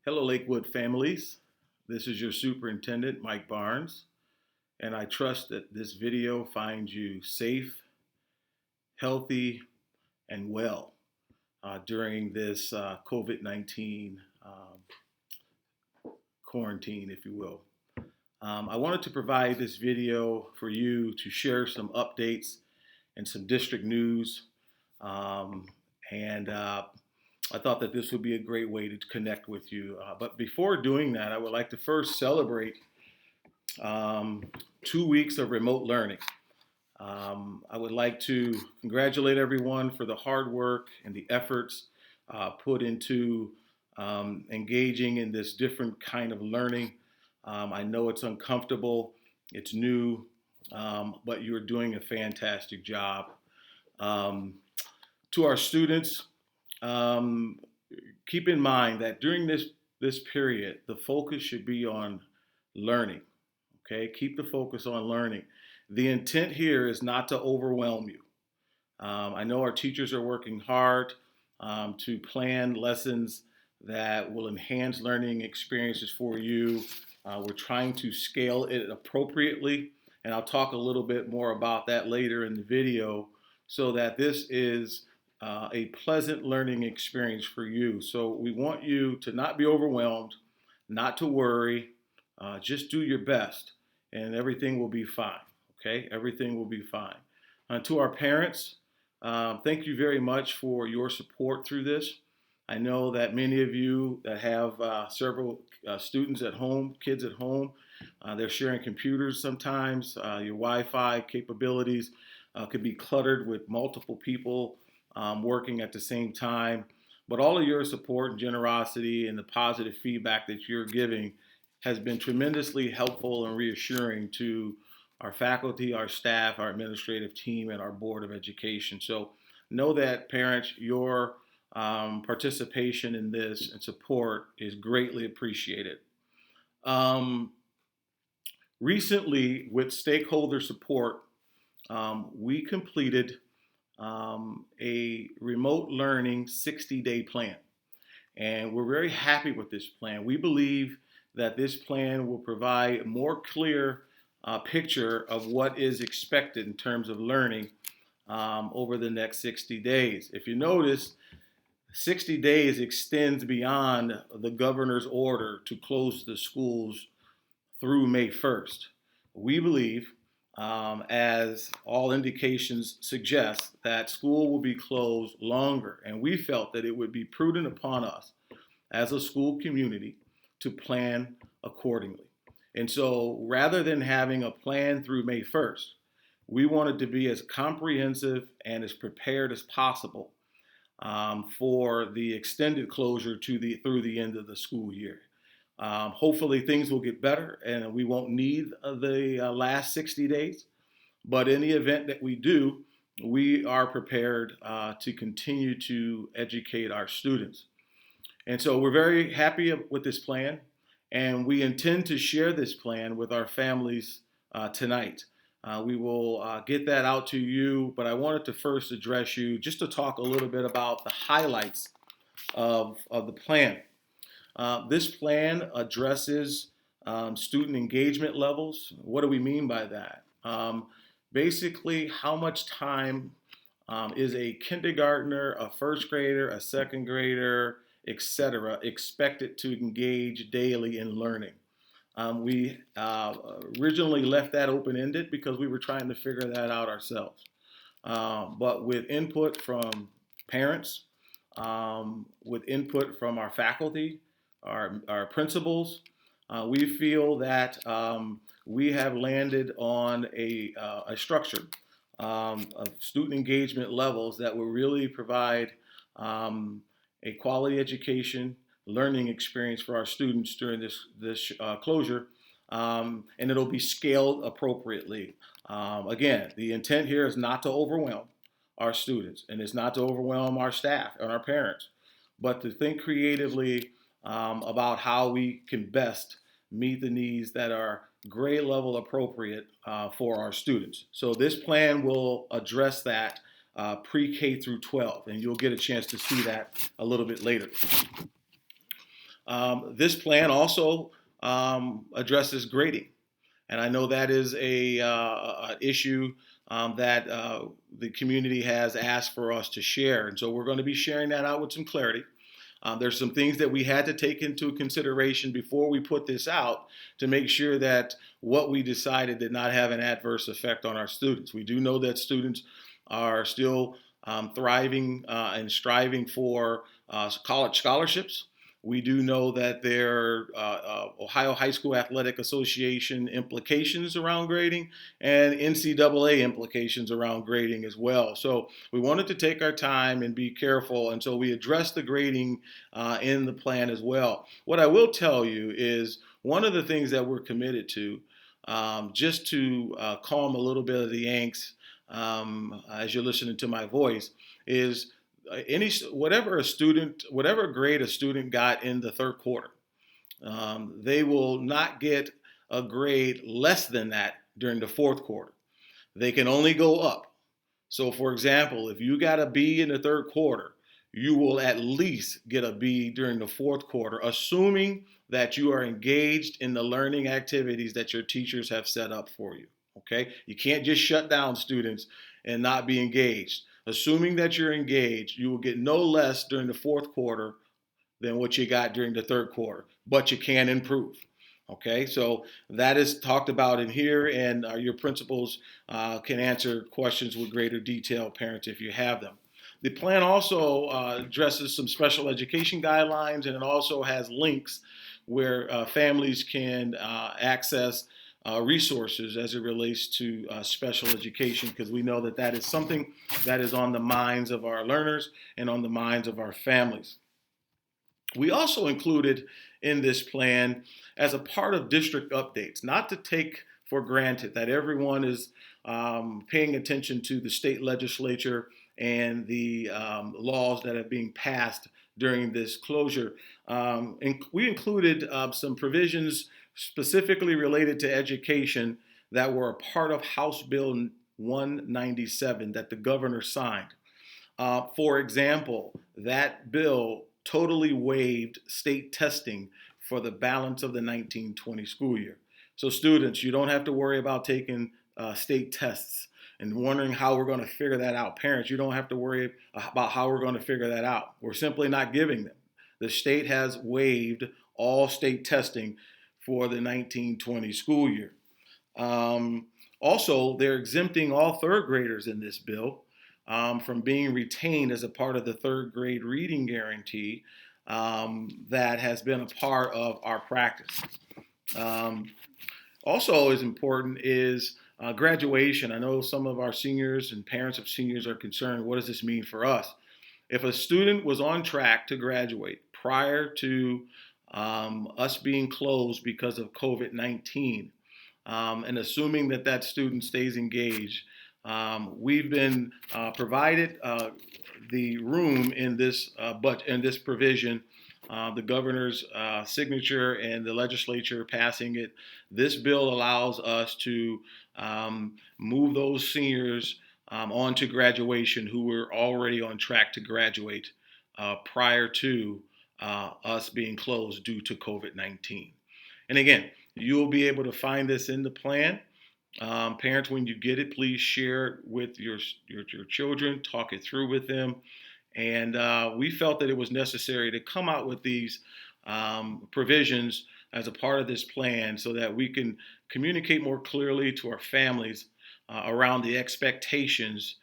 Hello, Lakewood families. This is your superintendent, Mike Barnes, and I trust that this video finds you safe, healthy, and well during this COVID-19 quarantine, if you will. I wanted to provide this video for you to share some updates and some district news. And I thought that this would be a great way to connect with you. But before doing that, I would like to first celebrate 2 weeks of remote learning. I would like to congratulate everyone for the hard work and the efforts put into engaging in this different kind of learning. I know it's uncomfortable, it's new, but you're doing a fantastic job. To our students, keep in mind that during this period, the focus should be on learning. Okay, keep the focus on learning. The intent here is not to overwhelm you. I know our teachers are working hard to plan lessons that will enhance learning experiences for you. We're trying to scale it appropriately, and I'll talk a little bit more about that later in the video so that this is a pleasant learning experience for you. So we want you to not be overwhelmed, not to worry, just do your best and everything will be fine, okay? Everything will be fine. To our parents, thank you very much for your support through this. I know that many of you that have several students at home, kids at home, they're sharing computers sometimes. Your Wi-Fi capabilities could be cluttered with multiple people working at the same time. But all of your support and generosity and the positive feedback that you're giving has been tremendously helpful and reassuring to our faculty, our staff, our administrative team, and our Board of Education. So know that, parents, your participation in this and support is greatly appreciated. Recently, with stakeholder support, we completed a remote learning 60-day plan. And we're very happy with this plan. We believe that this plan will provide a more clear picture of what is expected in terms of learning over the next 60 days. If you notice, 60 days extends beyond the governor's order to close the schools through May 1st. We believe, as all indications suggest, that school will be closed longer, and we felt that it would be prudent upon us as a school community to plan accordingly. And so rather than having a plan through May 1st, we wanted to be as comprehensive and as prepared as possible for the extended closure through the end of the school year. Hopefully things will get better and we won't need the last 60 days. But in the event that we do, we are prepared to continue to educate our students. And so we're very happy with this plan, and we intend to share this plan with our families tonight. We will get that out to you, but I wanted to first address you just to talk a little bit about the highlights of the plan. This plan addresses student engagement levels. What do we mean by that? Basically, how much time is a kindergartner, a first grader, a second grader, etc., expected to engage daily in learning? We originally left that open-ended because we were trying to figure that out ourselves. But with input from parents, with input from our faculty, our principals, we feel that we have landed on a structure of student engagement levels that will really provide a quality education, learning experience for our students during this closure, and it'll be scaled appropriately. Again, the intent here is not to overwhelm our students, and it's not to overwhelm our staff and our parents, but to think creatively about how we can best meet the needs that are grade level appropriate for our students. So this plan will address that pre-K through 12, and you'll get a chance to see that a little bit later. This plan also addresses grading. And I know that is an issue that the community has asked for us to share. And so we're going to be sharing that out with some clarity. There's some things that we had to take into consideration before we put this out to make sure that what we decided did not have an adverse effect on our students. We do know that students are still thriving and striving for college scholarships. We do know that there are Ohio High School Athletic Association implications around grading and NCAA implications around grading as well. So we wanted to take our time and be careful, and so we addressed the grading in the plan as well. What I will tell you is one of the things that we're committed to, just to calm a little bit of the angst as you're listening to my voice, is whatever grade a student got in the third quarter, they will not get a grade less than that during the fourth quarter. They can only go up. So, for example, if you got a B in the third quarter, you will at least get a B during the fourth quarter, assuming that you are engaged in the learning activities that your teachers have set up for you. Okay? You can't just shut down students and not be engaged. Assuming that you're engaged, you will get no less during the fourth quarter than what you got during the third quarter, but you can improve. Okay, so that is talked about in here, and your principals can answer questions with greater detail, parents, if you have them. The plan also addresses some special education guidelines, and it also has links where families can access resources as it relates to special education, because we know that that is something that is on the minds of our learners and on the minds of our families. We also included in this plan, as a part of district updates, not to take for granted that everyone is paying attention to the state legislature and the laws that are being passed during this closure. We included some provisions specifically related to education that were a part of House Bill 197 that the governor signed. For example, that bill totally waived state testing for the balance of the 1920 school year. So students, you don't have to worry about taking state tests and wondering how we're going to figure that out. Parents, you don't have to worry about how we're going to figure that out. We're simply not giving them. The state has waived all state testing for the 1920 school year. Also, they're exempting all third graders in this bill from being retained as a part of the third grade reading guarantee that has been a part of our practice. Also, as important is graduation. I know some of our seniors and parents of seniors are concerned, what does this mean for us? If a student was on track to graduate prior to us being closed because of COVID-19, and assuming that that student stays engaged, we've been provided the room in this provision, the governor's signature and the legislature passing it. This bill allows us to move those seniors on to graduation who were already on track to graduate prior to us being closed due to COVID-19. And again, you'll be able to find this in the plan. Parents, when you get it, please share it with your children, talk it through with them. And we felt that it was necessary to come out with these provisions as a part of this plan so that we can communicate more clearly to our families around the expectations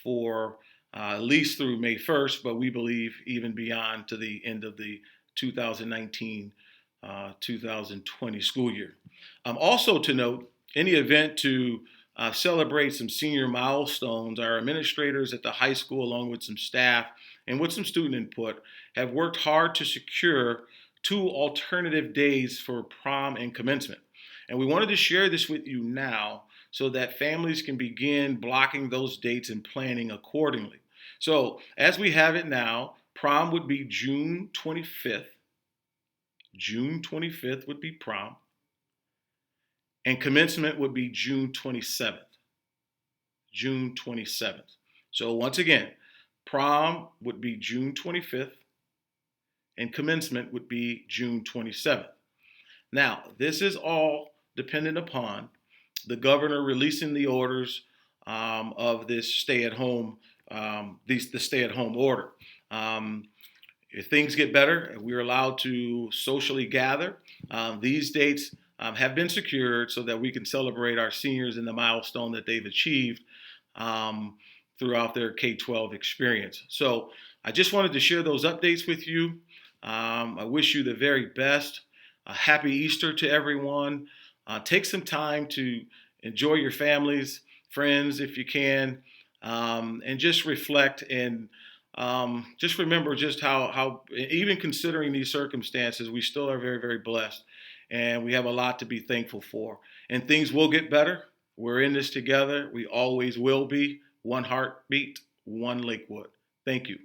for at least through May 1st, but we believe even beyond to the end of the 2019-2020 school year. Also to note, any event to celebrate some senior milestones, our administrators at the high school, along with some staff and with some student input, have worked hard to secure 2 alternative days for prom and commencement. And we wanted to share this with you now so that families can begin blocking those dates and planning accordingly. So as we have it now, prom would be June 25th. June 25th would be prom. And commencement would be June 27th. June 27th. So once again, prom would be June 25th. and commencement would be June 27th. Now, this is all dependent upon the governor releasing the orders of this stay-at-home, the stay-at-home order. Um, if things get better, we're allowed to socially gather. These dates have been secured so that we can celebrate our seniors in the milestone that they've achieved um, throughout their K-12 experience. So I just wanted to share those updates with you. I wish you the very best. A happy Easter to everyone. Take some time to enjoy your families, friends, if you can, and just reflect and just remember just how, even considering these circumstances, we still are very, very blessed. And we have a lot to be thankful for. And things will get better. We're in this together. We always will be. One heartbeat, one Lakewood. Thank you.